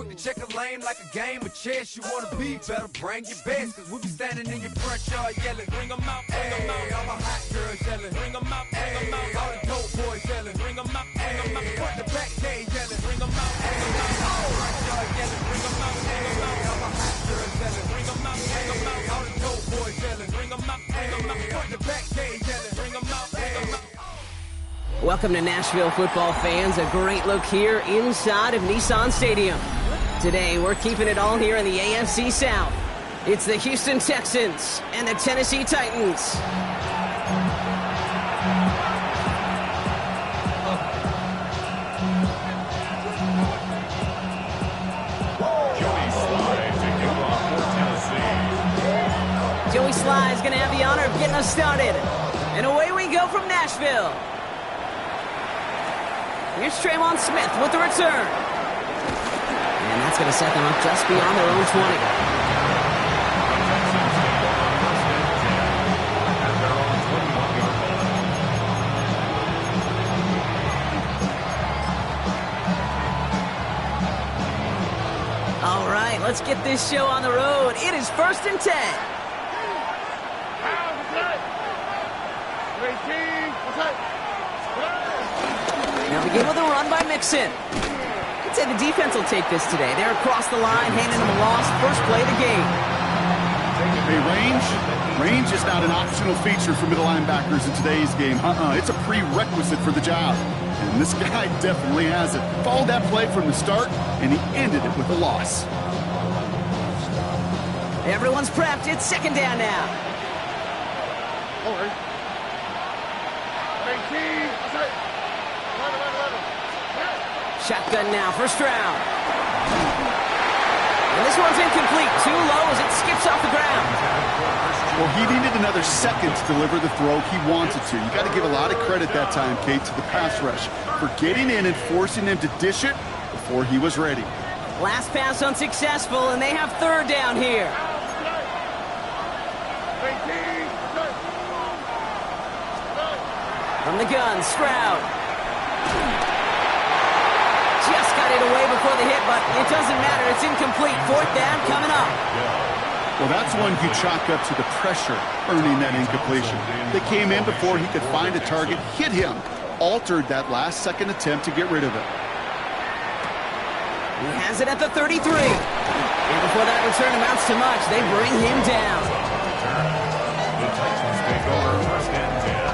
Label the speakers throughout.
Speaker 1: quick to check a lane like a game of chess. You wanna be better, bring your best, cause we'll be standing in your front yard yelling, bring them out, bring them out. All the hot girls yelling, bring them out, bring them out. All the dope boys yelling, bring them out, bring them out. Front the back cage yelling, bring them out, bring them out. Front yard yelling, bring them out, bring them out. All the hot girls yelling, bring them out, bring them out. All the dope boys yelling, bring them out, bring them out. Front the back cage yelling, bring them out, bring them out.
Speaker 2: Welcome to Nashville football fans. A great look here inside of Nissan Stadium. Today, we're keeping it all here in the AFC South. It's the Houston Texans and the Tennessee Titans. Joey Sly is going to have the honor of getting us started. And away we go from Nashville. Here's Tremon Smith with the return. And that's going to set them up just beyond their own 20. All right, let's get this show on the road. It is 1st and 10. Now begin with a run by Mixon. I'd say the defense will take this today. They're across the line, handing them a loss. First play of the game.
Speaker 3: Hey, range is not an optional feature for middle linebackers in today's game. It's a prerequisite for the job. And this guy definitely has it. Followed that play from the start, and he ended it with a loss.
Speaker 2: Everyone's prepped. It's 2nd down now. Shotgun now, first round. And this one's incomplete. Too low as it skips off the ground.
Speaker 3: Well, he needed another second to deliver the throw he wanted to. You got to give a lot of credit that time, Kate, to the pass rush for getting in and forcing him to dish it before he was ready.
Speaker 2: Last pass unsuccessful, and they have 3rd down here. From the gun, Stroud. Just got it away before the hit, but it doesn't matter. It's incomplete. 4th down coming up.
Speaker 3: Well, that's one you chalk up to the pressure earning that incompletion. They came in before he could find a target, hit him, altered that last-second attempt to get rid of it.
Speaker 2: He has it at the 33. And before that return amounts to much, they bring him down.
Speaker 4: The Titans take over 1st and 10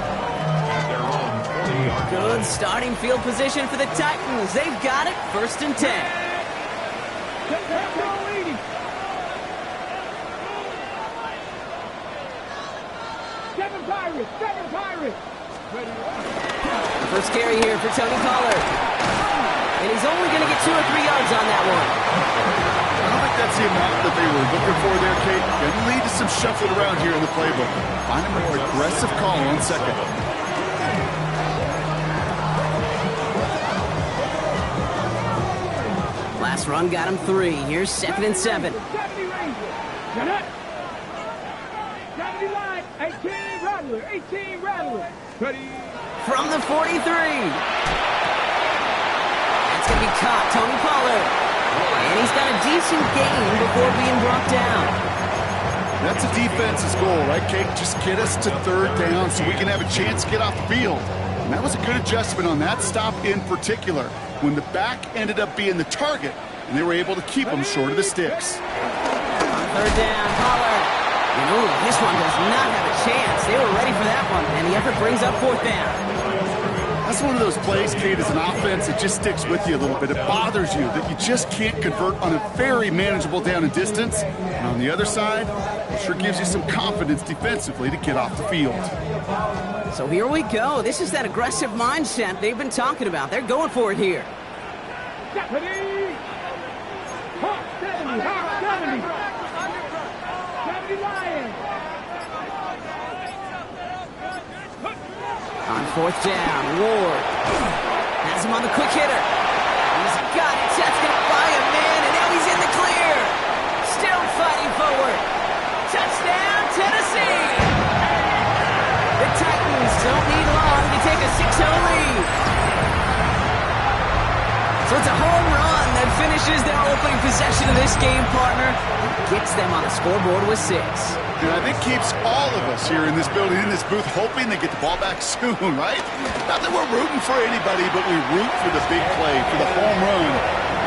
Speaker 4: at their own 20-yard line.
Speaker 2: Good starting field position for the Titans. They've got it, 1st and 10.
Speaker 5: Seven Pirates.
Speaker 2: First carry here for Tony Pollard. And he's only going to get 2 or 3 yards on that one.
Speaker 3: I don't think that's the amount that they were looking for there, Kate. Going to lead to some shuffling around here in the playbook. Find a more aggressive call on 2nd.
Speaker 2: Last run got him 3. Here's 2nd and 7.
Speaker 5: 70 line. 18 Rattler. Ready.
Speaker 2: From the 43. That's going to be caught. Tony Pollard. And he's got a decent gain before being brought down.
Speaker 3: That's a defense's goal, right, Kate? Just get us to 3rd down so we can have a chance to get off the field. And that was a good adjustment on that stop in particular, when the back ended up being the target, and they were able to keep him short of the sticks.
Speaker 2: 3rd down, Pollard. And ooh, this one does not have a chance. They were ready for that one, and the effort brings up 4th down.
Speaker 3: That's one of those plays, Kate, as an offense, it just sticks with you a little bit. It bothers you that you just can't convert on a very manageable down and distance. And on the other side, it sure gives you some confidence defensively to get off the field.
Speaker 2: So here we go. This is that aggressive mindset they've been talking about. They're going for it here.
Speaker 5: 70. 70 Lions.
Speaker 2: On 4th down, Ward has him on the quick hitter. He's got it. That's going to buy him, man, and now he's in the clear. Still fighting forward. Touchdown, Tennessee. The Titans don't need long to take a 6-0 lead. So it's a home run that finishes their opening possession of this game, partner. Gets them on the scoreboard with 6.
Speaker 3: And I think keeps all of us here in this building, in this booth, hoping they get the ball back soon, right? Not that we're rooting for anybody, but we root for the big play, for the home run.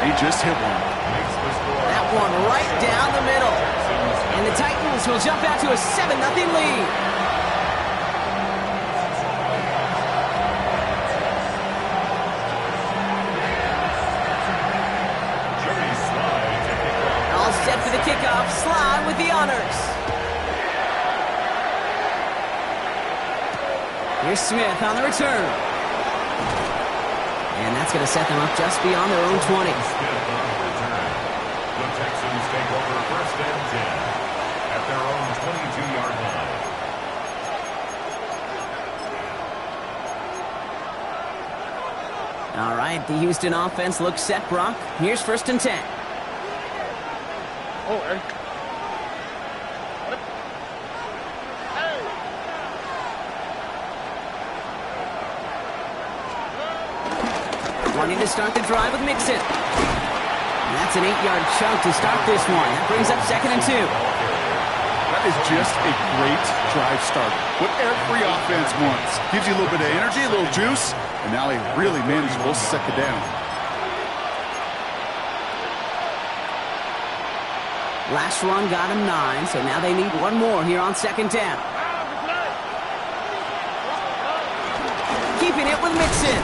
Speaker 3: They just hit one.
Speaker 2: That one right down the middle. And the Titans will jump out to a 7-0 lead. All set for the kickoff. Slide with the honors. Here's Smith on the return. And that's going to set them up just beyond their own 20.
Speaker 4: The Texans take over first and 10 at their own 22-yard line.
Speaker 2: All right, the Houston offense looks set, Brock. Here's first and 10. Wanting to start the drive with Mixon. And that's an 8-yard chunk to start this one. That brings up second and 2.
Speaker 3: That is just a great drive starter. What every offense wants. Gives you a little bit of energy, a little juice, and now a really manageable second down.
Speaker 2: Last run got him 9, so now they need one more here on second down. Keeping it with Mixon.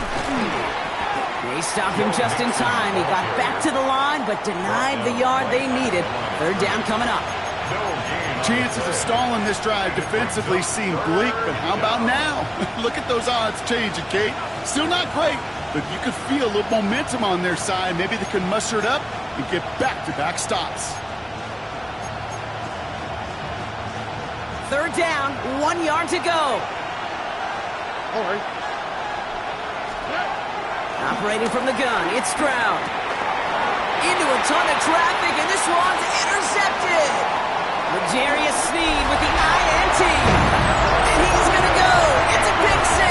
Speaker 2: They stopped him just in time. He got back to the line, but denied the yard they needed. Third down coming up.
Speaker 3: Chances of stalling this drive defensively seem bleak, but how about now? Look at those odds changing, Kate. Still not great, but you could feel a little momentum on their side. Maybe they can muster it up and get back-to-back stops.
Speaker 2: Third down, 1 yard to go.
Speaker 5: All right.
Speaker 2: Operating from the gun, it's Stroud. Into a ton of traffic, and this one's intercepted. L'Jarius Sneed with the INT. And he's going to go. It's a pick 6.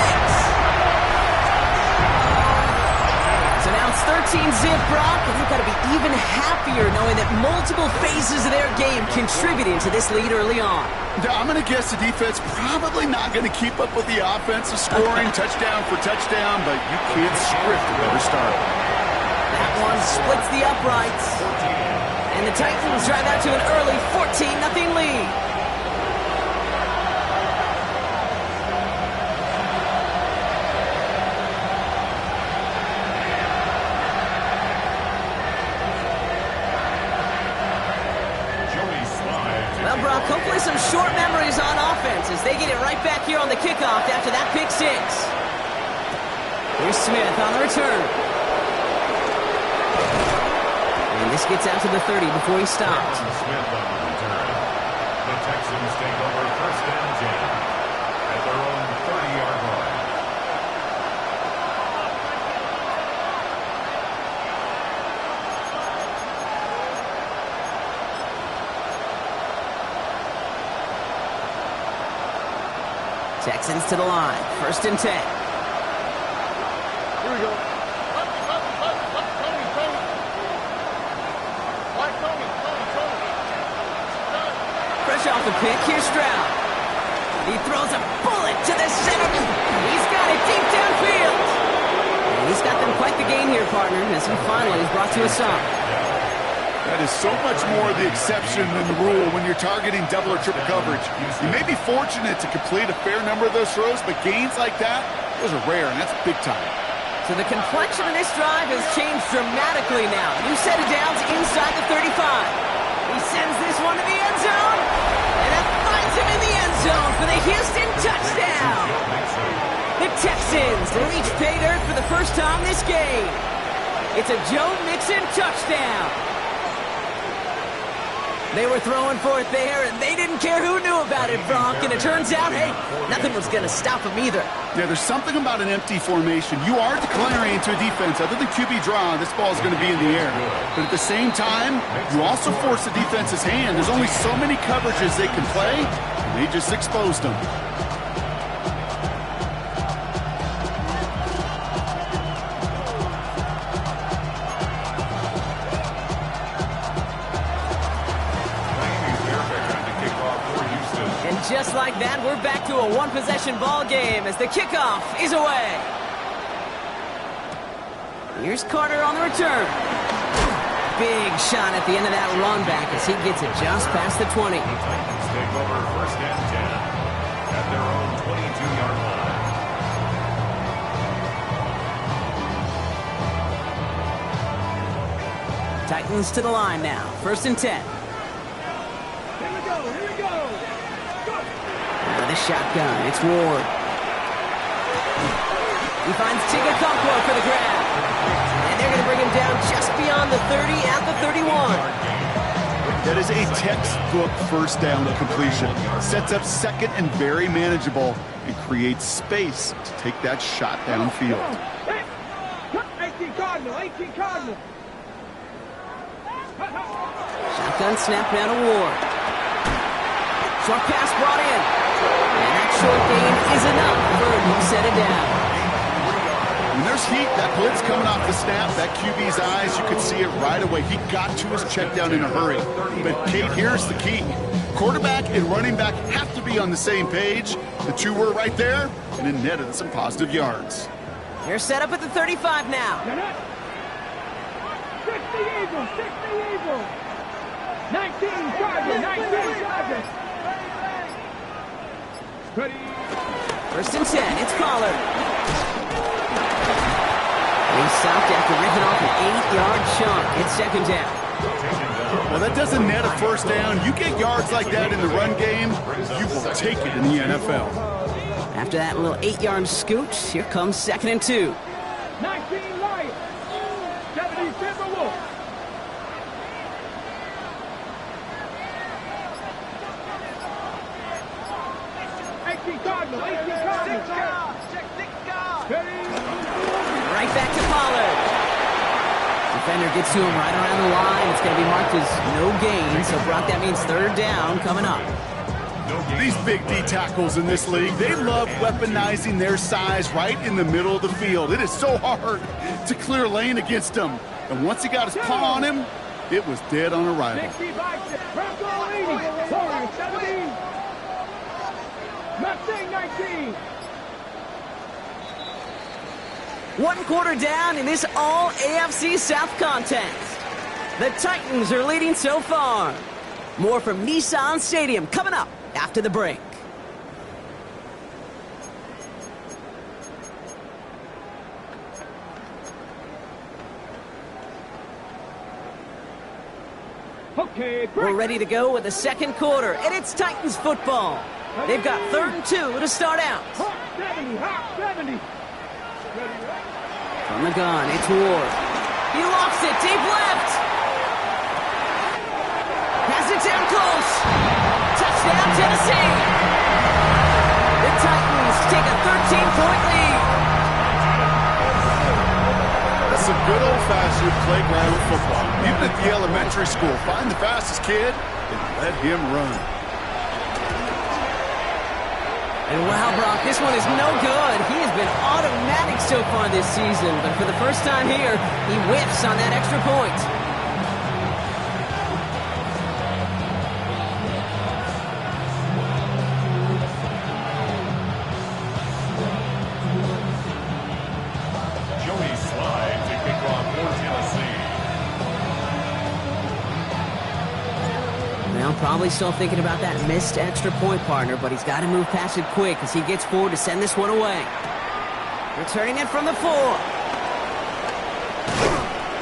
Speaker 2: So now it's 13-zip, Brock, and they've got to be even happier knowing that multiple phases of their game contributed to this lead early on.
Speaker 3: I'm going to guess the defense probably not going to keep up with the offensive scoring touchdown for touchdown, but you can't script a better start.
Speaker 2: That one splits the uprights. And the Titans drive out to an early 14-0 lead. Well, Brock, hopefully some short memories on offense as they get it right back here on the kickoff after that pick 6. Here's Smith on the return. And this gets out to the 30 before he stops.
Speaker 4: Smith on the return. The Texans take over first and 10 at their own 30-yard line.
Speaker 2: Texans to the line. First and 10.
Speaker 5: Here we go.
Speaker 2: Fresh off the pick, here's Stroud. He throws a bullet to the center. He's got it deep downfield. And he's got them quite the gain here, partner, as he finally is brought to a stop.
Speaker 3: That is so much more the exception than the rule when you're targeting double or triple coverage. You may be fortunate to complete a fair number of those throws, but gains like that, those are rare, and that's big time.
Speaker 2: So the complexion of this drive has changed dramatically now. New set of downs inside the 35. He sends this one to the end zone, and that finds him in the end zone for the Houston touchdown. The Texans reach pay dirt for the first time this game. It's a Joe Mixon touchdown. They were throwing for it there, and they didn't care who knew about it, Bronk. And it turns out, hey, nothing was going to stop them either.
Speaker 3: Yeah, there's something about an empty formation. You are declaring to a defense, other than QB draw, this ball is going to be in the air. But at the same time, you also force the defense's hand. There's only so many coverages they can play, and they just exposed them.
Speaker 2: just like that, we're back to a one-possession ball game as the kickoff is away. Here's Carter on the return. Big shot at the end of that run back as he gets it just past the 20.
Speaker 4: The Titans take over first and 10 at their own 22-yard line.
Speaker 2: Titans to the line now. First and 10.
Speaker 1: Here we go.
Speaker 2: Out of the shotgun, it's Ward. He finds Tigakonkwo for the grab. And they're going to bring him down just beyond the 30 at the 31.
Speaker 3: That is a textbook first down completion. Sets up second and very manageable and creates space to take that shot downfield.
Speaker 1: 18 Cardinal.
Speaker 2: Shotgun snap now to Ward. Short pass brought in. And that short gain is enough for a new set it down.
Speaker 3: When there's heat, that blitz coming off the snap, that QB's eyes, you could see it right away. He got to his check down in a hurry. But, Kate, here's the key. Quarterback and running back have to be on the same page. The two were right there, and it netted some positive yards.
Speaker 2: They're set up at the 35 now.
Speaker 1: 60 Eagles. 19 Chargers. Ready.
Speaker 2: First and 10, it's Pollard. He's stopped after ripping off an 8-yard chunk. It's second down.
Speaker 3: Well, that doesn't net a first down. You get yards like that in the run game, you will take it in the NFL.
Speaker 2: After that little 8-yard scoot, here comes second and 2.
Speaker 1: 19 Lions. 70 Timberwolves. Cardinal.
Speaker 2: Right back to Pollard. Defender gets to him right around the line. It's going to be marked as no gain. So, Brock, that means third down coming up.
Speaker 3: These big D tackles in this league, they love weaponizing their size right in the middle of the field. It is so hard to clear lane against him. And once he got his paw on him, it was dead on arrival.
Speaker 1: 17. Mustang 19.
Speaker 2: 1 quarter down in this all AFC South contest. The Titans are leading so far. More from Nissan Stadium coming up after the break.
Speaker 1: Okay,
Speaker 2: we're ready to go with the second quarter, and it's Titans football. They've got 3rd and 2 to start out.
Speaker 1: 70.
Speaker 2: From the gun, it's Ward. He lofts it deep left. Pass it down close. Touchdown, Tennessee. The Titans take a 13-point lead.
Speaker 3: That's some good old-fashioned playground football. Even at the elementary school, find the fastest kid and let him run.
Speaker 2: And wow, Brock, this one is no good. He has been automatic so far this season, but for the first time here, he whiffs on that extra point.
Speaker 4: Joey Slide to kick off for Tennessee.
Speaker 2: Well, probably still thinking about that missed extra point, partner, but he's got to move past it quick as he gets forward to send this one away. Returning it from the 4.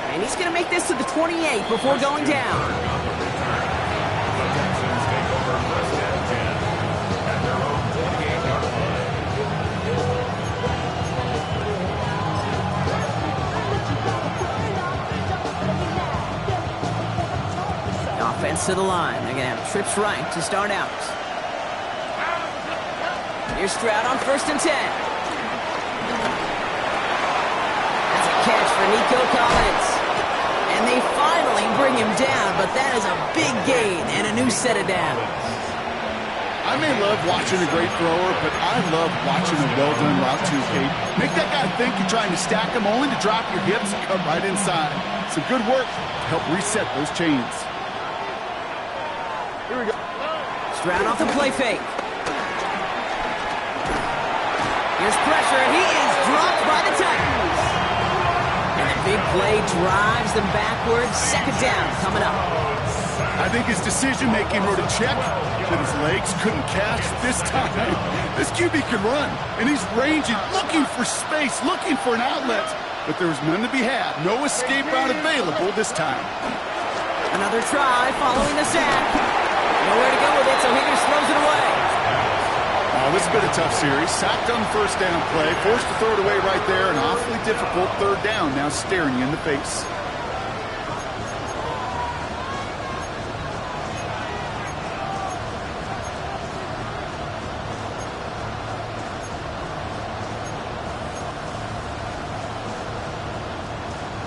Speaker 2: And he's going to make this to the 28 before going down.
Speaker 4: The Texans take over first and 10 at their own 28-yard line.
Speaker 2: Offense to the line. They're going to have trips right to start out. Here's Stroud on 1st and 10. That's a catch for Nico Collins. And they finally bring him down, but that is a big gain and a new set of downs.
Speaker 3: I may love watching a great thrower, but I love watching a well-done route too, Kate. Make that guy think you're trying to stack him only to drop your hips and come right inside. Some good work to help reset those chains. Here we go.
Speaker 2: Stroud off the play fake. Here's pressure. He is dropped by the Titans. And the big play drives them backwards. Second down coming up.
Speaker 3: I think his decision-making wrote a check that his legs couldn't catch this time. This QB can run, and he's ranging, looking for space, looking for an outlet. But there was none to be had. No escape route available this time.
Speaker 2: Another try following the sack. Nowhere to go with it, so Higgins throws it away.
Speaker 3: Oh, this has been a tough series. Sacked on the first down play, forced to throw it away right there. An awfully difficult third down now staring you in the face.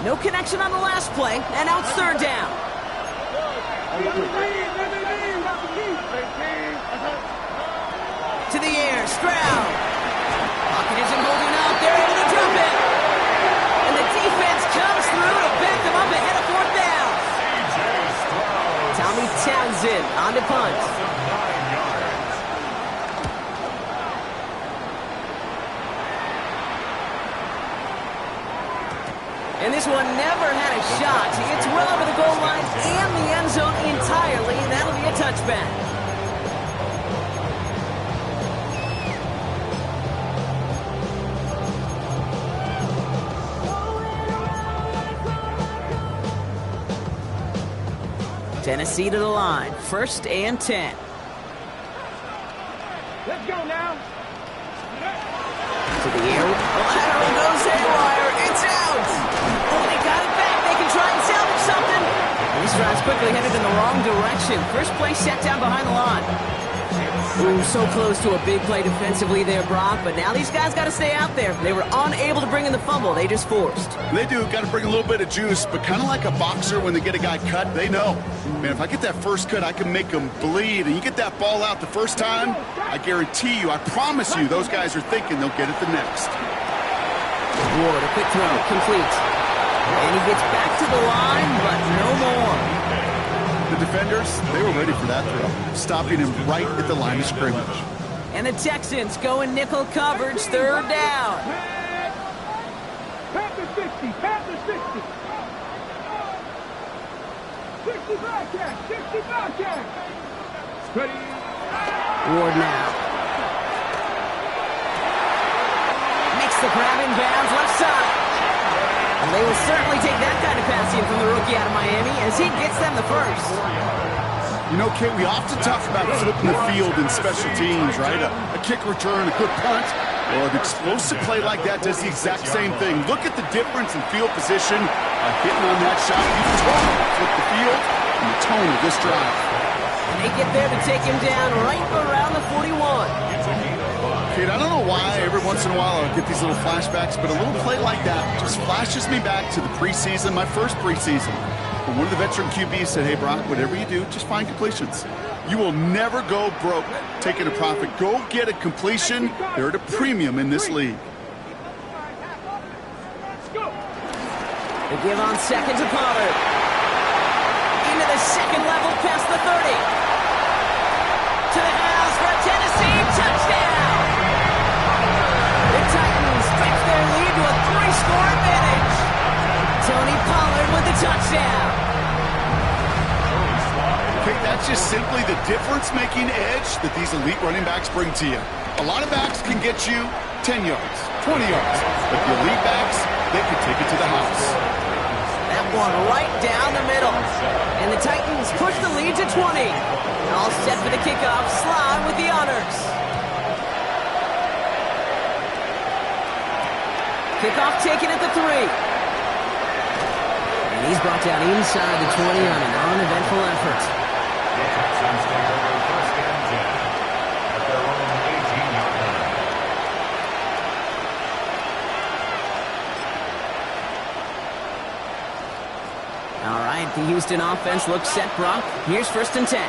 Speaker 2: No connection on the last play, and now it's third down. To the air, Stroud. Pocket isn't holding up. They're able to drop it. And the defense comes through to back them up ahead of fourth down. Tommy Townsend on the punt. And this one never had a shot. It's well over the goal line and the end zone entirely, and that'll be a touchback. Tennessee to the line. 1st and 10.
Speaker 5: Let's go now.
Speaker 2: To the air. Lateral goes haywire. It's out. Oh, they got it back. They can try and salvage something. These drives quickly headed in the wrong direction. First play set down behind the line. Ooh, so close to a big play defensively there, Brock. But now these guys got to stay out there. They were unable to bring in the fumble. They just forced.
Speaker 3: They do. Got to bring a little bit of juice, but kind of like a boxer when they get a guy cut, they know. Man, if I get that first cut, I can make them bleed. And you get that ball out the first time, I guarantee you, I promise you, those guys are thinking they'll get it the next.
Speaker 2: Ward, a quick throw, complete. And he gets back to the line, but no more.
Speaker 3: The defenders, they were ready for that throw, stopping him right at the line of scrimmage.
Speaker 2: And the Texans go in nickel coverage, third down.
Speaker 5: Panther 60, Panther 60. 60 Bobcat, 60 Bobcat. Ready.
Speaker 2: Ward now. Makes the grab in bounds, left side. And they will certainly take that kind of passing from the rookie out of Miami as he gets them the first.
Speaker 3: You know, Kate, we often talk about flipping the field in special teams, right? A kick return, a good punt, or an explosive play like that does the exact same thing. Look at the difference in field position. Hitting on that shot, you totally flip the field and the tone of this drive.
Speaker 2: And they get there to take him down right around the 41.
Speaker 3: Kate, I don't know why every once in a while I'll get these little flashbacks, but a little play like that just flashes me back to the preseason, my first preseason. When one of the veteran QBs said, hey, Brock, whatever you do, just find completions. You will never go broke taking a profit. Go get a completion. They're at a premium in this league.
Speaker 2: They give on second to Pollard. Into the second level past the 30. To the house for a Tennessee touchdown. The Titans stretch their lead to a 3-score advantage. Tony Pollard with the touchdown.
Speaker 3: Okay, that's just simply the difference-making edge that these elite running backs bring to you. A lot of backs can get you 10 yards, 20 yards, but the elite backs, they can take it to the house.
Speaker 2: That one right down the middle. And the Titans push the lead to 20. All set for the kickoff. Slide with the honors. Kickoff taken at the 3. And he's brought down inside the 20 on an uneventful effort.
Speaker 4: The Texans take over 1st and 10 at their own 18-yard line.
Speaker 2: All right, the Houston offense looks set, Brock. Here's 1st and 10.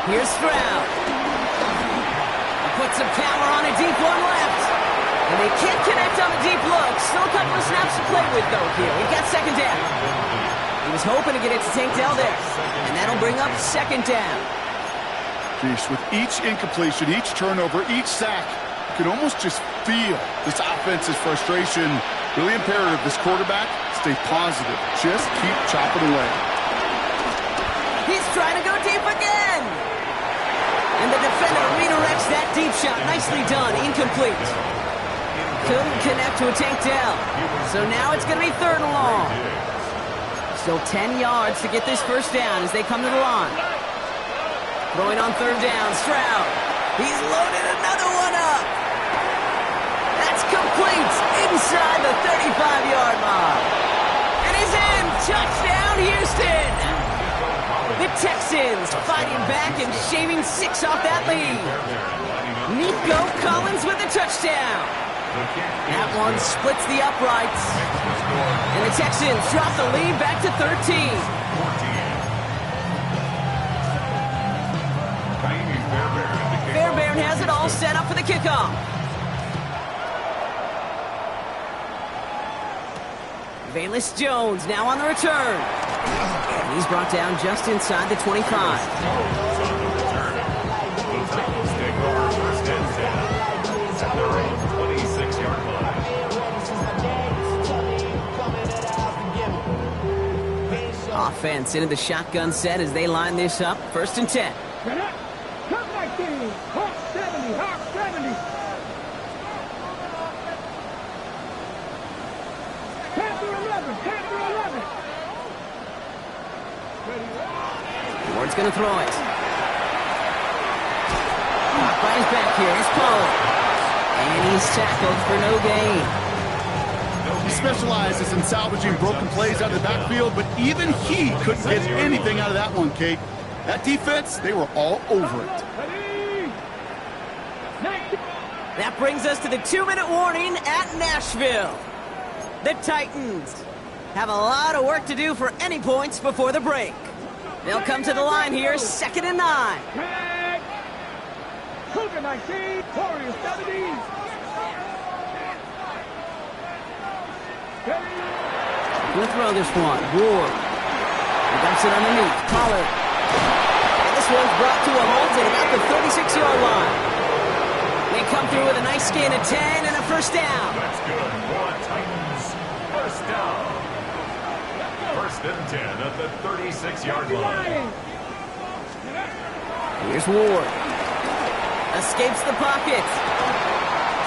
Speaker 2: Here's Stroud. Put some power on a deep one left. And they can't connect on the deep look. Still a couple of snaps to play with, though, here. We've got second down. He was hoping to get it to Tank Dell there. And that'll bring up second down.
Speaker 3: Geez, with each incompletion, each turnover, each sack, you can almost just feel this offense's frustration. Really imperative this quarterback stay positive. Just keep chopping away.
Speaker 2: He's trying to go deep again. And the defender redirects that deep shot. Nicely done. Incomplete. Couldn't connect to a takedown. So now it's going to be 3rd and long. Still 10 yards to get this first down as they come to the line. Throwing on 3rd down, Stroud. He's loaded another one up. That's complete inside the 35-yard mark. And he's in. Touchdown, Houston. The Texans fighting back and shaving 6 off that lead. Nico Collins with a touchdown. That one splits the uprights. And the Texans drop the lead back to 13. Fairbairn has it all set up for the kickoff. Velus Jones now on the return. And he's brought down just inside the 25. Offense into the shotgun set as they line this up. 1st and 10.
Speaker 5: Come back in. Hawk 70, Hawk 70. Panther 11, Panther 11.
Speaker 2: Ward's going to throw it. By his back here, here's Pollard. And he's tackled for no gain.
Speaker 3: He specializes in salvaging broken plays out of the backfield, but even he couldn't get anything out of that one, Kate. That defense, they were all over it.
Speaker 2: That brings us to the 2-minute warning at Nashville. The Titans have a lot of work to do for any points before the break. They'll come to the line here, 2nd and 9.
Speaker 5: Cougar 19, Warriors 70.
Speaker 2: We'll throw this one. Ward. He dumps it underneath. Pollard. And this one's brought to a halt at about the 36-yard line. They come through with a nice gain of 10 and a first down.
Speaker 4: That's good for Titans. First down. 1st and 10 at the 36-yard line.
Speaker 2: Here's Ward. Escapes the pocket.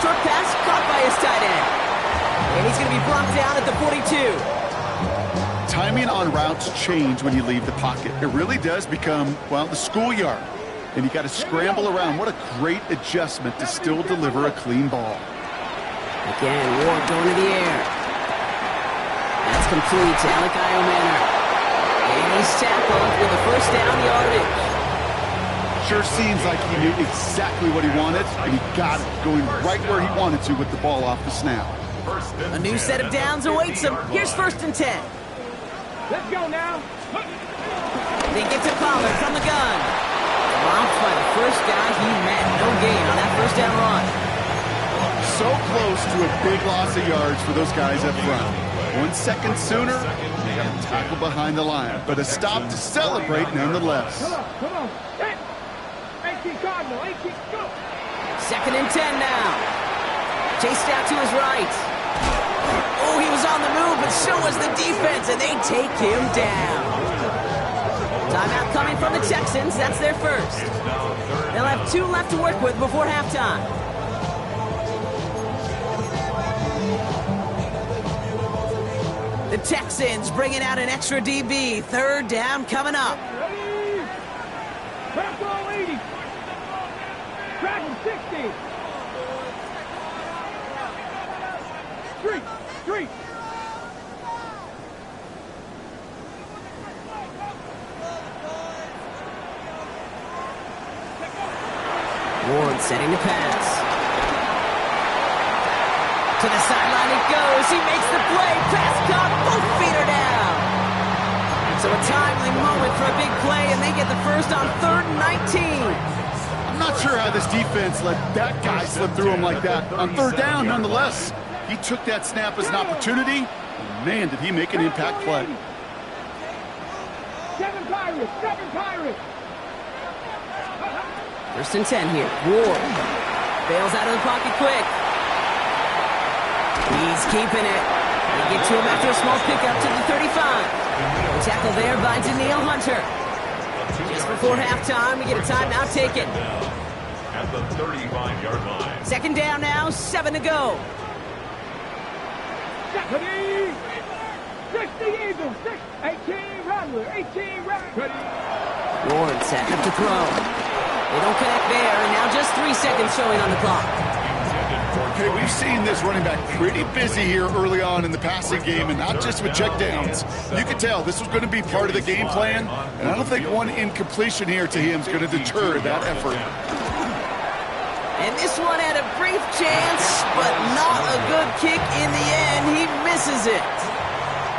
Speaker 2: Short pass caught by his tight end. And he's going to be blocked down at the 42.
Speaker 3: Timing on routes change when you leave the pocket. It really does become, well, the schoolyard. And you got to scramble around. What a great adjustment to still deliver a clean ball.
Speaker 2: Again, Ward going to the air. That's complete to Alec Iomanner. And he's tackled with a first down yardage.
Speaker 3: Sure seems like he knew exactly what he wanted, and he got it, going right where he wanted to with the ball off the snap.
Speaker 2: A new set of downs awaits him. Here's 1st and 10.
Speaker 5: Let's go now.
Speaker 2: They get to Pollard from the gun. Blocked by the first guy he met. No gain on that first down run.
Speaker 3: So close to a big loss of yards for those guys up front. 1 second sooner, they got a tackle behind the line, but a stop to celebrate nonetheless.
Speaker 5: Come on. 18 Cardinal, 18, go.
Speaker 2: 2nd and 10 now. Chased out to his right. Oh, he was on the move, but so was the defense, and they take him down. Timeout coming from the Texans. That's their first. They'll have 2 left to work with before halftime. The Texans bringing out an extra DB. 3rd down coming up.
Speaker 5: Ready? Crack ball 80. Crack 60. Street.
Speaker 2: Ward setting the pass. To the sideline it goes. He makes the play. Pass caught. Both feet are down. So a timely moment for a big play, and they get the first on 3rd and 19.
Speaker 3: I'm not sure how this defense let that guy slip through him like that. On 3rd down, nonetheless, he took that snap as an opportunity. Man, did he make an impact play.
Speaker 5: 7 Pirates.
Speaker 2: First and 10 here. Ward bails out of the pocket quick. He's keeping it. They get to him after a small pickup to the 35. The tackle there by Danielle Hunter. Just before halftime, we get a timeout taken.
Speaker 4: At the 35-yard line.
Speaker 2: Second down now, 7 to go.
Speaker 5: Ready? 60 Eagles, 18 Rattler, 18 Rattler.
Speaker 2: Ward set up to throw. They don't connect there, and now just 3 seconds showing on the clock.
Speaker 3: Okay, we've seen this running back pretty busy here early on in the passing game, and not just with checkdowns. You could tell this was going to be part of the game plan, and I don't think one incompletion here to him is going to deter that effort.
Speaker 2: And this one had a brief chance, but not a good kick in the end. He misses it.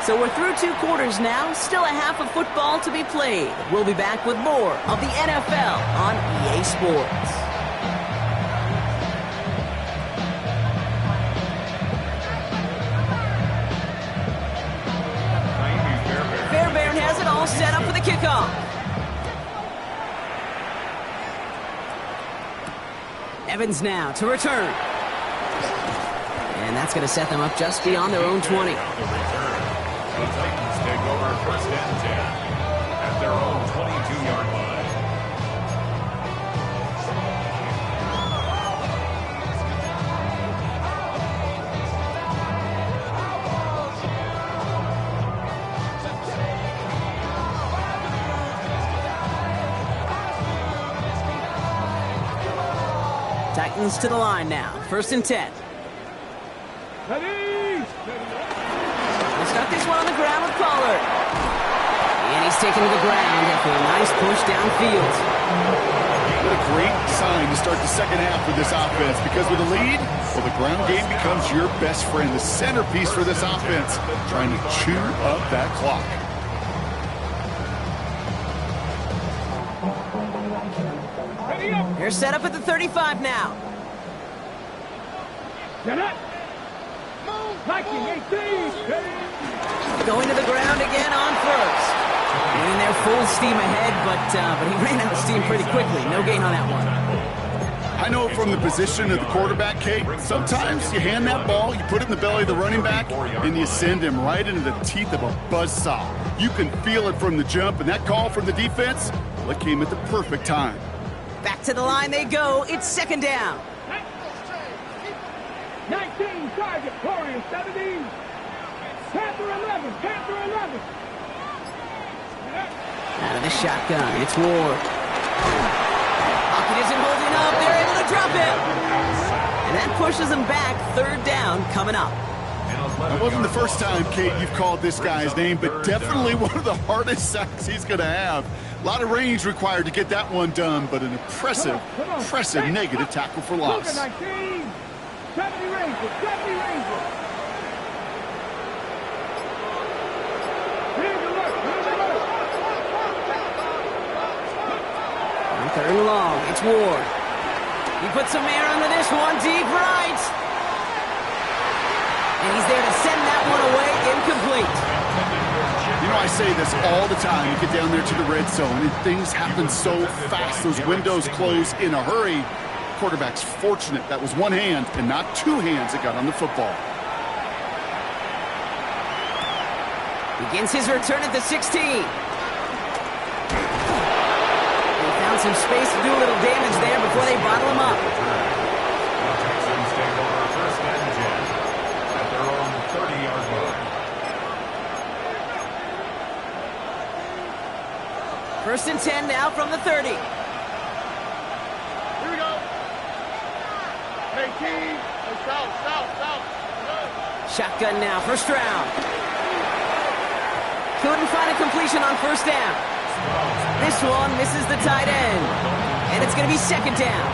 Speaker 2: So we're through 2 quarters now, still a half of football to be played. We'll be back with more of the NFL on EA Sports. Fairbairn has it all set up for the kickoff. Evans now to return. And that's going to set them up just beyond their own 20.
Speaker 4: The Titans take over first and 10 at their own 22-yard line.
Speaker 2: Titans to the line now. First and 10.
Speaker 5: Ready?
Speaker 2: We'll start this one on the ground with Pollard. And he's taken to the ground after a nice push downfield.
Speaker 3: What a great sign to start the second half with this offense, because with a lead, well, the ground game becomes your best friend, the centerpiece for this offense, trying to chew up that clock.
Speaker 2: They're set up at the 35 now.
Speaker 5: Get up. Viking 18.
Speaker 2: Going to the ground again on first. Winning there full steam ahead, but he ran out of steam pretty quickly. No gain on that one.
Speaker 3: I know from the position of the quarterback, Kate, sometimes you hand that ball, you put it in the belly of the running back, and you send him right into the teeth of a buzzsaw. You can feel it from the jump, and that call from the defense, well, it came at the perfect time.
Speaker 2: Back to the line they go. It's second down.
Speaker 5: 19 target, Warriors 17. Panther 11, Panther 11.
Speaker 2: Out of the shotgun, it's Ward. Pocket isn't holding up. They're able to drop him. And that pushes them back. Third down coming up.
Speaker 3: It wasn't the first time, Kate, you've called this guy's name, but definitely one of the hardest sacks he's going to have. A lot of range required to get that one done, but an impressive negative tackle for loss.
Speaker 5: 19. 70 Rangers, 70 Rangers.
Speaker 2: On third and long, it's Ward. He puts some air into this one, deep right. And he's there to send that one away, incomplete.
Speaker 3: You know, I say this all the time. You get down there to the red zone, and things happen so fast. Those windows close in a hurry. Quarterback's fortunate that was one hand and not 2 hands that got on the football.
Speaker 2: Begins his return at the 16. They found some space to do a little damage there before they bottle him up.
Speaker 4: The Texans take over first and 10 at their own 30-yard line.
Speaker 2: First and 10 now from the 30.
Speaker 5: Here we go. 18. South.
Speaker 2: Shotgun now, first round. Couldn't find a completion on first down. This one misses the tight end. And it's going to be second down.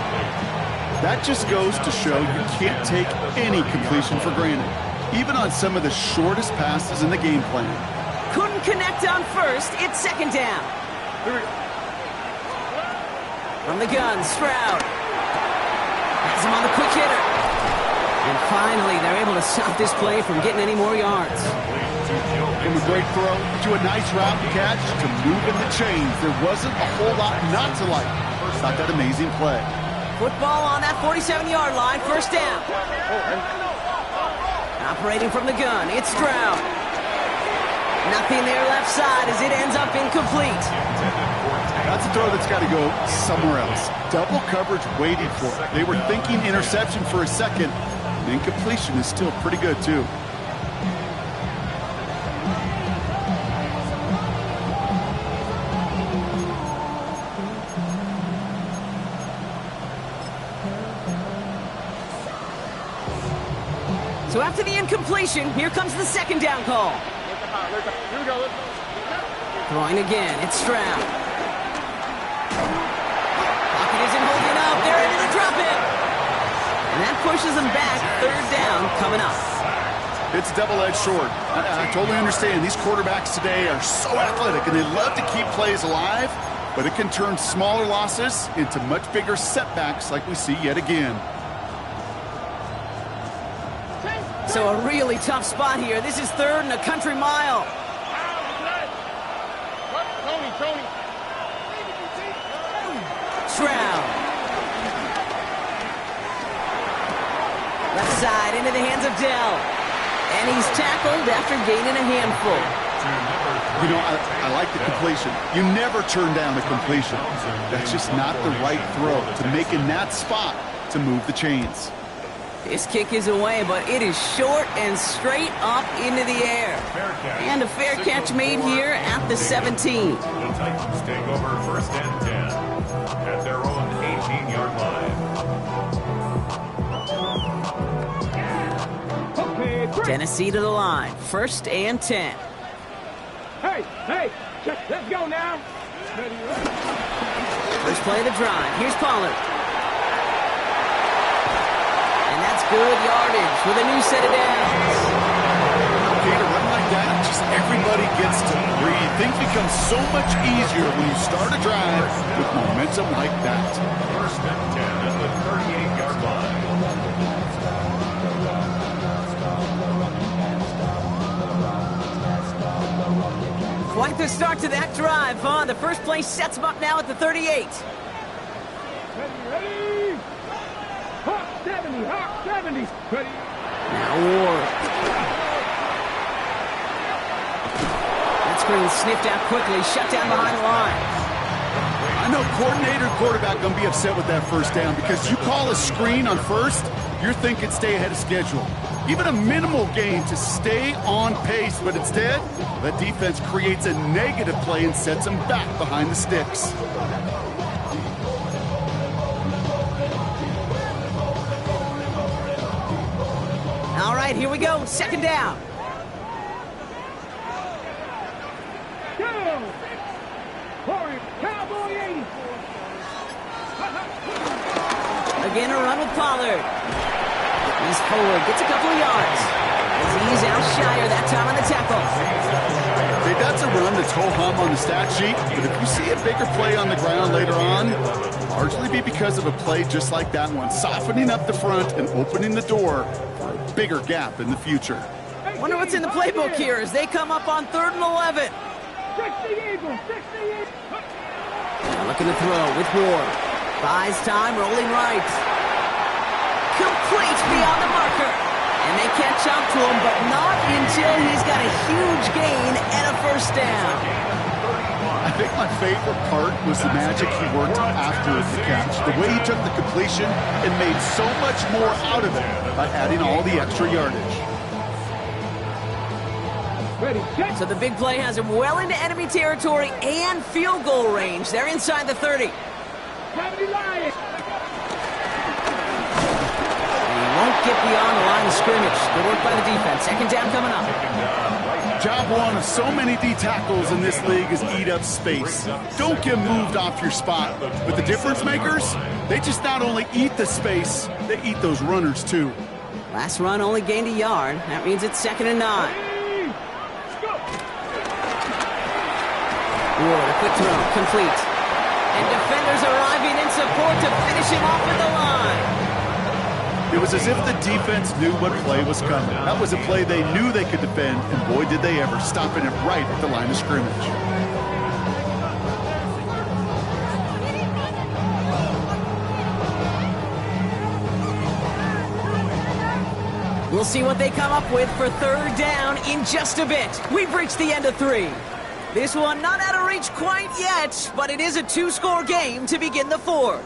Speaker 3: That just goes to show you can't take any completion for granted, even on some of the shortest passes in the game plan.
Speaker 2: Couldn't connect on first. It's second down. From the gun, Stroud. Has him on the quick hitter. And finally, they're able to stop this play from getting any more yards.
Speaker 3: From a great throw to a nice route catch to moving the chains, there wasn't a whole lot not to like. Stop that amazing play.
Speaker 2: Football on that 47-yard line, first down. Operating from the gun, it's Stroud. Nothing there left side as it ends up incomplete.
Speaker 3: That's a throw that's got to go somewhere else. Double coverage waiting for it. They were thinking interception for a second. The incompletion is still pretty good, too.
Speaker 2: So after the incompletion, here comes the second down call. Throwing again, it's Stroud. Pocket isn't holding up, they're able to drop it. And that pushes them back, third down coming up.
Speaker 3: It's a double-edged sword. I totally understand. These quarterbacks today are so athletic, and they love to keep plays alive, but it can turn smaller losses into much bigger setbacks like we see yet again.
Speaker 2: So a really tough spot here. This is third and a country mile. Stroud. Left side into the hands of Dell. And he's tackled after gaining a handful.
Speaker 3: You know, I like the completion. You never turn down a completion. That's just not the right throw to make in that spot to move the chains.
Speaker 2: This kick is away, but it is short and straight up into the air. And a fair catch made here at the 17.
Speaker 4: The Titans take over first and 10 at their own 18-yard line.
Speaker 2: Tennessee to the line, first and 10.
Speaker 5: Hey, let's go now.
Speaker 2: First play of the drive. Here's Pollard. Good yardage with a new set of downs.
Speaker 3: Okay, to run like that, just everybody gets to breathe. Things become so much easier when you start a drive with momentum like that.
Speaker 4: First and 10 at the 38-yard line.
Speaker 2: Quite the start to that drive, huh? The first play sets them up now at the 38.
Speaker 5: Ready. Hawk 70, Hawk 70. Ready.
Speaker 2: Now Ward. That screen sniffed out quickly, shut down behind the line.
Speaker 3: I know coordinator and quarterback going to be upset with that first down because you call a screen on first, you're thinking stay ahead of schedule. Even a minimal gain to stay on pace, but instead, that defense creates a negative play and sets them back behind the sticks.
Speaker 2: All right, here we go. Second down.
Speaker 5: Go! Cowboy 80.
Speaker 2: Again, a run with Pollard. He's forward, gets a couple of yards. As he's outshire that time on the tackle.
Speaker 3: Okay, that's a run that's ho-hum on the stat sheet, but if you see a bigger play on the ground later on, largely be because of a play just like that one, softening up the front and opening the door for a bigger gap in the future.
Speaker 2: Wonder what's in the playbook here as they come up on 3rd and 11.
Speaker 5: 60 Eagles, 60 Eagles.
Speaker 2: Now looking to throw with Ward. Buys time, rolling right. Complete beyond the marker. And they catch up to him, but not until he's got a huge gain and a first down.
Speaker 3: I think my favorite part was the magic he worked after the catch. The way he took the completion and made so much more out of it by adding all the extra yardage.
Speaker 5: Ready, set.
Speaker 2: So the big play has him well into enemy territory and field goal range. They're inside the 30.
Speaker 5: 70 Lions.
Speaker 2: And he won't get beyond the line of scrimmage. Good work by the defense. Second down coming up.
Speaker 3: Job one of so many D tackles in this league is eat up space. Don't get moved off your spot. But the difference makers, they just not only eat the space, they eat those runners too.
Speaker 2: Last run only gained a yard. That means it's 2nd and 9. Ward, a quick throw, complete. And defenders arriving in support to finish him off at the line.
Speaker 3: It was as if the defense knew what play was coming. That was a play they knew they could defend, and boy did they ever, stopping it right at the line of scrimmage.
Speaker 2: We'll see what they come up with for third down in just a bit. We've reached the end of 3. This one not out of reach quite yet, but it is a 2-score game to begin the 4th.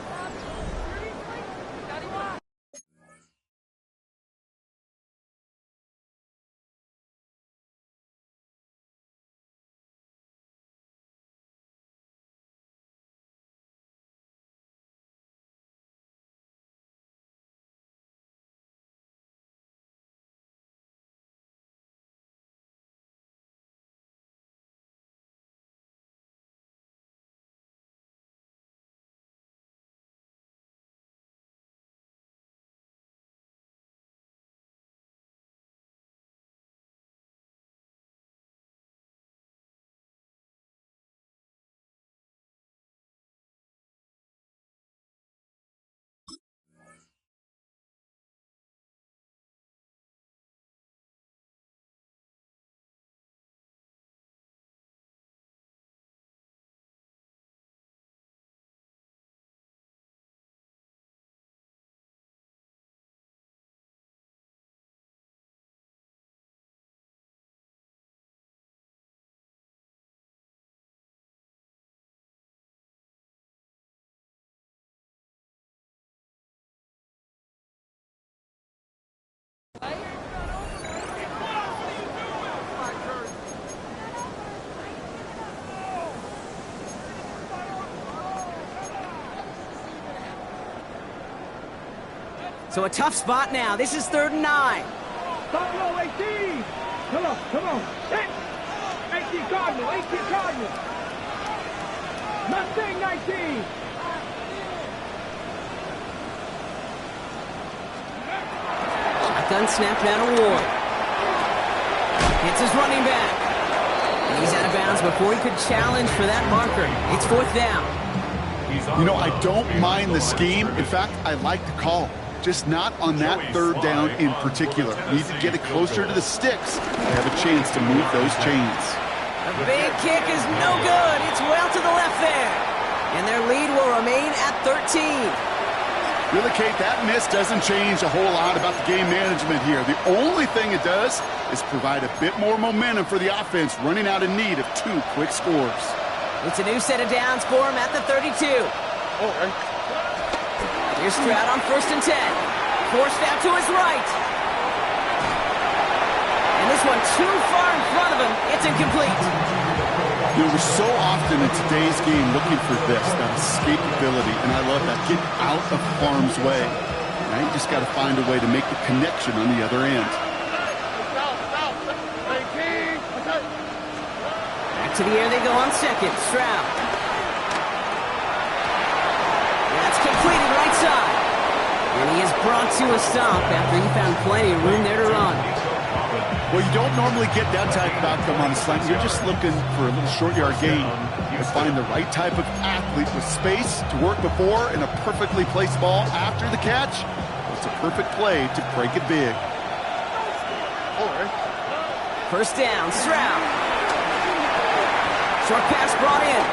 Speaker 2: So a tough spot now. This is 3rd and 9.
Speaker 5: Stop low, 18. Come on. Hit. 18 Cardinal, 18 Cardinal. Mustang 19.
Speaker 2: Shotgun snap down to Ward. It's his running back. And he's out of bounds before he could challenge for that marker. It's 4th down.
Speaker 3: You know, I don't mind the scheme. In fact, I like the call. Just not on that 3rd down in particular. Need to get it closer to the sticks to have a chance to move those chains.
Speaker 2: The big kick is no good. It's well to the left there. And their lead will remain at 13.
Speaker 3: Really, Kate, that miss doesn't change a whole lot about the game management here. The only thing it does is provide a bit more momentum for the offense running out in need of 2 quick scores.
Speaker 2: It's a new set of downs for him at the 32. Here's Stroud on 1st and 10. Forced out to his right. And this one too far in front of him. It's incomplete.
Speaker 3: You know, we're so often in today's game looking for this, that escapability, and I love that. Get out of harm's way. Now you just got to find a way to make the connection on the other end.
Speaker 2: Back to the air they go on 2nd. Stroud. That's completed right side. And he is brought to a stop after he found plenty of room there to run.
Speaker 3: Well, you don't normally get that type of outcome on a slant. You're just looking for a little short yard gain. To find the right type of athlete with space to work before and a perfectly placed ball after the catch. It's a perfect play to break it big.
Speaker 2: 1st down, Stroud. Short pass brought in.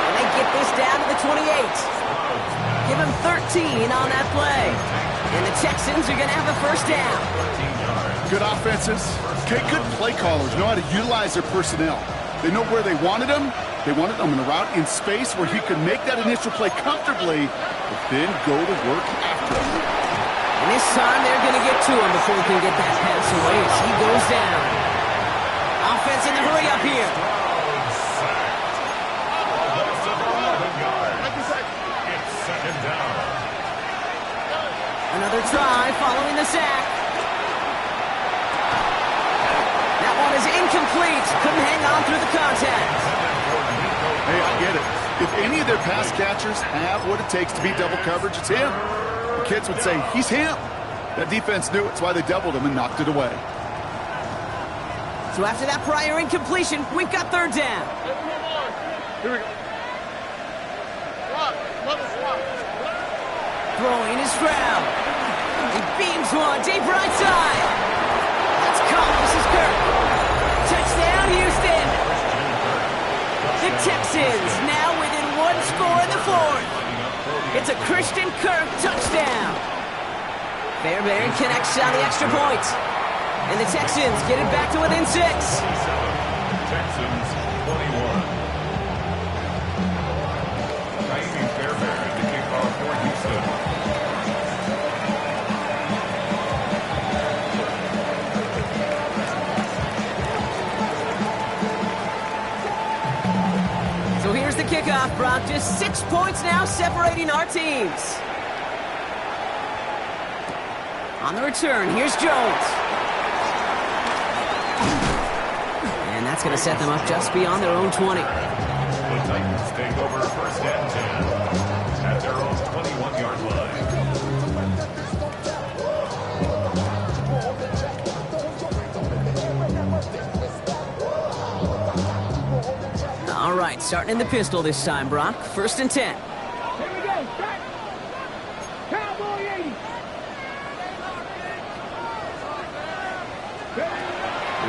Speaker 2: And they get this down to the 28. Give him 13 on that play. And the Texans are going to have a 1st down.
Speaker 3: Good offenses. Okay, good play callers know how to utilize their personnel. They know where they wanted them. They wanted them in a route in space where he could make that initial play comfortably, but then go to work after him.
Speaker 2: And this time they're going to get to him before he can get that pass away as he goes down. Offense in the hurry up here. Another try following the sack. That one is incomplete. Couldn't hang on through the contact.
Speaker 3: Hey, I get it. If any of their pass catchers have what it takes to beat double coverage, it's him. The kids would say, he's him. That defense knew it. That's why they doubled him and knocked it away.
Speaker 2: So after that prior incompletion, we've got 3rd down.
Speaker 5: Here we go.
Speaker 2: Throwing is Stroud. He beams one deep right side. That's caught. This is Kirk. Touchdown, Houston. The Texans now within 1 score in the 4th. It's a Christian Kirk touchdown. Fairbairn connects on the extra point. And the Texans get it back to within 6.
Speaker 4: Texans 21. Ka'imi Fairbairn, the kickoff for Houston.
Speaker 2: So here's the kickoff, Brock. Just 6 points now separating our teams. On the return, here's Jones. And that's going to set them up just beyond their own 20.
Speaker 4: The Titans take over first and 10 at their own 21-yard line.
Speaker 2: All right, starting in the pistol this time, Brock. First and 10.
Speaker 5: Here we go. Back. Cowboy 80.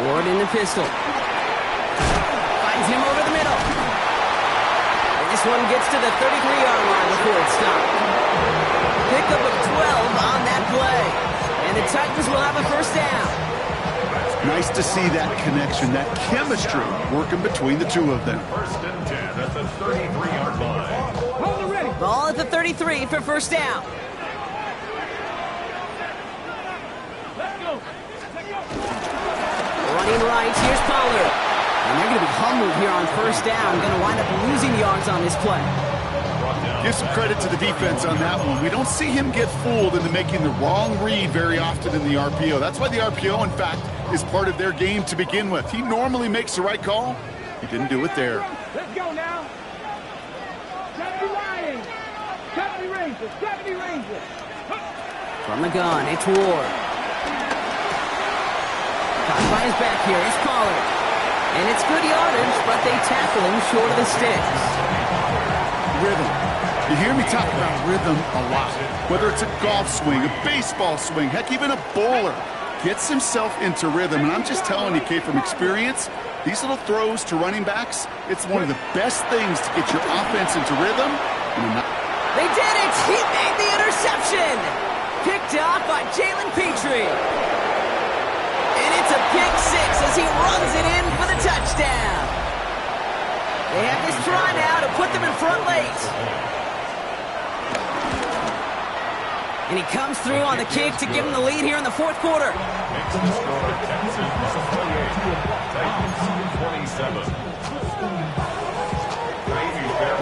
Speaker 2: Ward in the pistol. Finds him over the middle. And this one gets to the 33-yard line before it's stopped. Pickup of 12 on that play. And the Titans will have a first down.
Speaker 3: Nice to see that connection, that chemistry working between the two of them.
Speaker 4: First and 10 at the 33-yard line.
Speaker 5: Hold it ready.
Speaker 2: Ball at the 33 for first down.
Speaker 5: Let's go.
Speaker 2: Running right, here's Pollard. And they're going to be humbled here on first down. Going to wind up losing yards on this play.
Speaker 3: Give some credit to the defense on that one. We don't see him get fooled into making the wrong read very often in the RPO. That's why the RPO, in fact, is part of their game to begin with. He normally makes the right call. He didn't do it there.
Speaker 5: Let's go now. 70 Lions. 70 Rangers. 70 Rangers.
Speaker 2: From the gun, it's Ward. Caught by his back here is Pollard. And it's good yardage, but they tackle him short of the sticks.
Speaker 3: Rhythm. You hear me talk about rhythm a lot. Whether it's a golf swing, a baseball swing, heck, even a bowler gets himself into rhythm. And I'm just telling you, Kate, from experience, these little throws to running backs, it's one of the best things to get your offense into rhythm.
Speaker 2: They did it! He made the interception! Picked off by Jalen Petrie. And it's a pick six as he runs it in for the touchdown. They have this try now to put them in front late. And he comes through on the kick to give him the lead here in the fourth quarter.
Speaker 4: Makes the score Texans 28, Titans 27.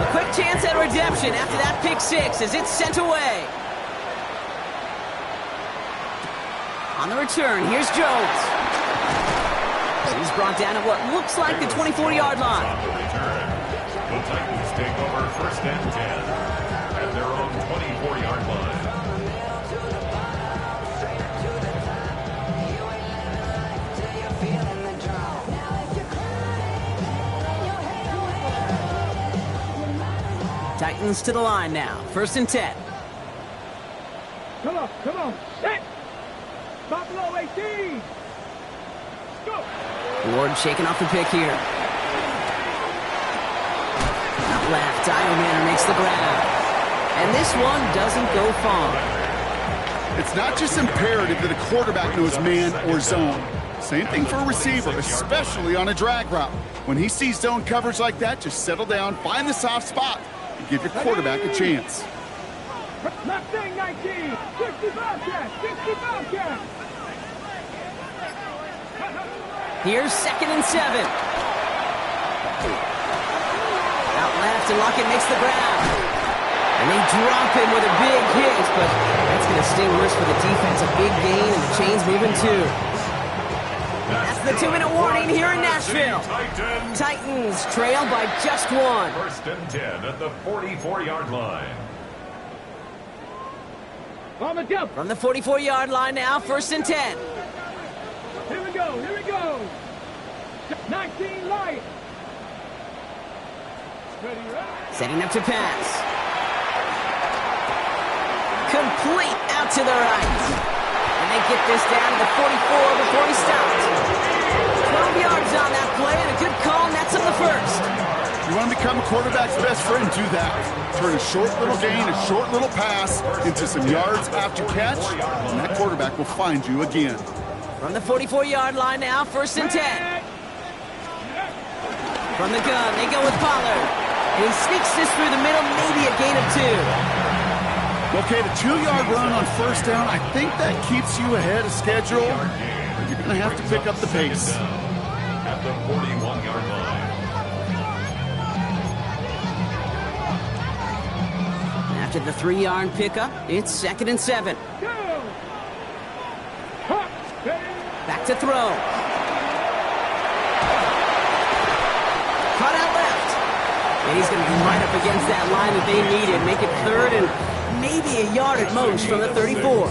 Speaker 2: A quick chance at redemption after that pick six as it's sent away. On the return, here's Jones. He's brought down at what looks like the 24-yard line.
Speaker 4: On the return, the Titans take over first and 10 at their own 24-yard line.
Speaker 2: Titans to the line now. First and 10.
Speaker 5: Come on, come on. Set. Buffalo 18. Go.
Speaker 2: Ward shaking off the pick here. Out left, Diomir makes the grab. And this one doesn't go far.
Speaker 3: It's not just imperative that a quarterback knows man or zone. Same thing for a receiver, especially on a drag route. When he sees zone coverage like that, just settle down, find the soft spot, and give your quarterback a chance.
Speaker 5: Mustang 19. 65 catch. 65 catch.
Speaker 2: Here's second and 7. Out left, and Lockett makes the grab. And they drop him with a big hit, but that's going to sting worse for the defense. A big gain, and the chain's moving too. That's the 2-minute warning here in Nashville. Titans trail by just one.
Speaker 4: First and 10 at the 44-yard line.
Speaker 5: On the jump.
Speaker 2: From the 44-yard line now, first and 10.
Speaker 5: Here we go. Here we go. 19 Lions. Ready, right?
Speaker 2: Setting up to pass. Complete out to the right. And they get this down to the 44 before he stopped. 12 yards on that play and a good call, and that's on the first.
Speaker 3: You want want to become a quarterback's best friend, do that. Turn a short little gain, a short little pass into some yards after catch, and that quarterback will find you again.
Speaker 2: From the 44-yard line now, 1st and 10. From the gun, they go with Pollard. And he sneaks this through the middle, maybe a gain of 2.
Speaker 3: Okay, the 2-yard run on 1st down, I think that keeps you ahead of schedule. You're going to have to pick up the pace.
Speaker 4: At the 41-yard line.
Speaker 2: After the 3-yard pickup, it's 2nd and 7. Back to throw. Cut out left. And he's going to be right up against that line that they needed. Make it 3rd and maybe a yard at most from the 34.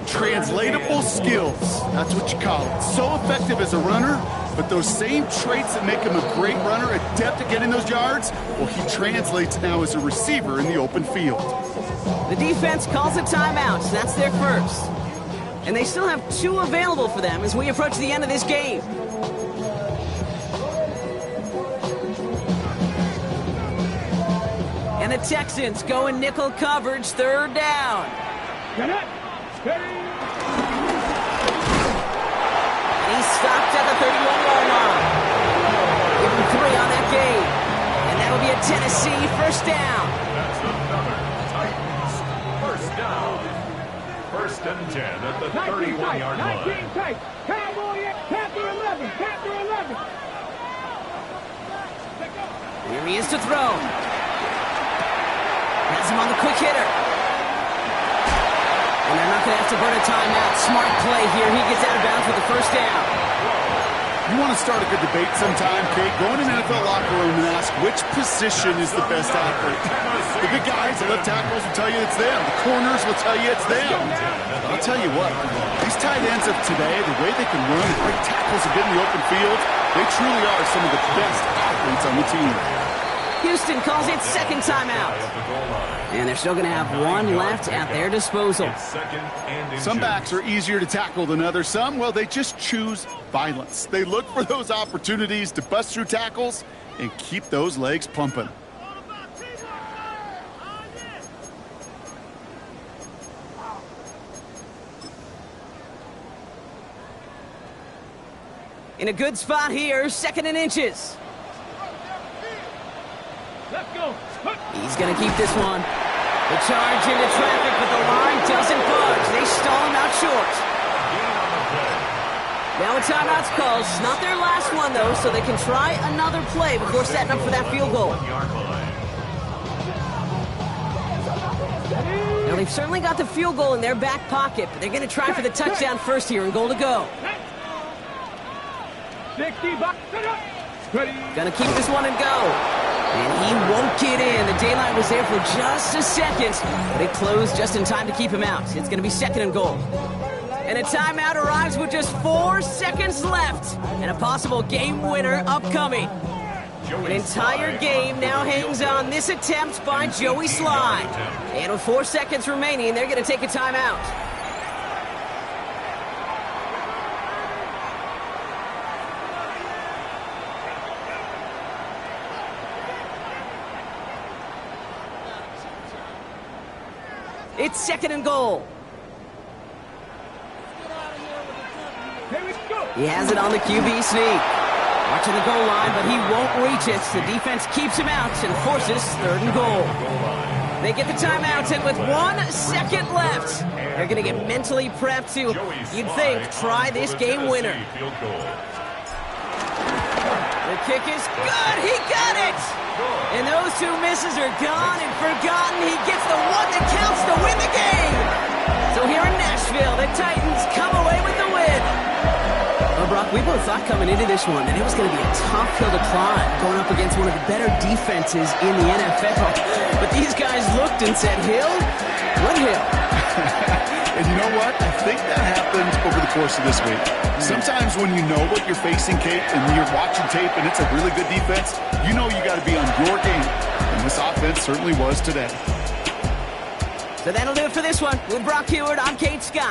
Speaker 3: Translatable skills. That's what you call it. So effective as a runner, but those same traits that make him a great runner, adept at getting those yards, well, he translates now as a receiver in the open field.
Speaker 2: The defense calls a timeout. That's their first. And they still have 2 available for them as we approach the end of this game. And the Texans go in nickel coverage, 3rd down. And he's stopped at the 31-yard line. Give him 3 on that game. And that'll be a Tennessee 1st down.
Speaker 4: That's another Titans 1st down. 1st and 10 at the 31-yard line.
Speaker 5: 19 tight. Cowboy, Panther 11. Panther 11.
Speaker 2: Here he is to throw. Has him on the quick hitter. And they're not going to have to burn a timeout. Smart play here. He gets out of bounds for the 1st down.
Speaker 3: You want to start a good debate sometime, Kate? Go in an NFL locker room and ask which position is the best athlete. The big guys, the left tackles will tell you it's them. The corners will tell you it's them. I'll tell you what, these tight ends of today, the way they can run, the great tackles and get in the open field, they truly are some of the best athletes on the team.
Speaker 2: Houston calls it 2nd timeout. And they're still going to have 1 left at their disposal.
Speaker 3: Some backs are easier to tackle than others. Some, well, they just choose violence. They look for those opportunities to bust through tackles and keep those legs pumping.
Speaker 2: In a good spot here, 2nd and inches.
Speaker 5: Let's go.
Speaker 2: He's going to keep this one. The charge into traffic, but the line doesn't budge. They stall him out short. Now a timeout's called. It's not their last one, though, so they can try another play before setting up for that field goal. Now, they've certainly got the field goal in their back pocket, but they're going to try for the touchdown first here and goal to go.
Speaker 5: 60 bucks.
Speaker 2: Going to keep this one and go. And he won't get in. The daylight was there for just a second, but it closed just in time to keep him out. It's going to be 2nd and goal. And a timeout arrives with just 4 seconds left. And a possible game winner upcoming. An entire game now hangs on this attempt by Joey Slye. And with 4 seconds remaining, they're going to take a timeout. It's 2nd and goal. He has it on the QB sneak. Watching the goal line, but he won't reach it. The defense keeps him out and forces 3rd and goal. They get the timeout, and with 1 second left, they're going to get mentally prepped to, you'd think, try this game winner. The kick is good. He got it. And those 2 misses are gone and forgotten. He gets the one that counts to win the game. So here in Nashville, the Titans come away with the win. Well, Brock, we both thought coming into this one that it was going to be a tough hill to climb, going up against one of the better defenses in the NFL. But these guys looked and said, Hill? What hill?
Speaker 3: And you know what? I think that happened over the course of this week. Sometimes when you know what you're facing, Kate, and you're watching tape and it's a really good defense, you know you got to be on your game. And this offense certainly was today.
Speaker 2: So that'll do it for this one. With Brock Huard, I'm Kate Scott.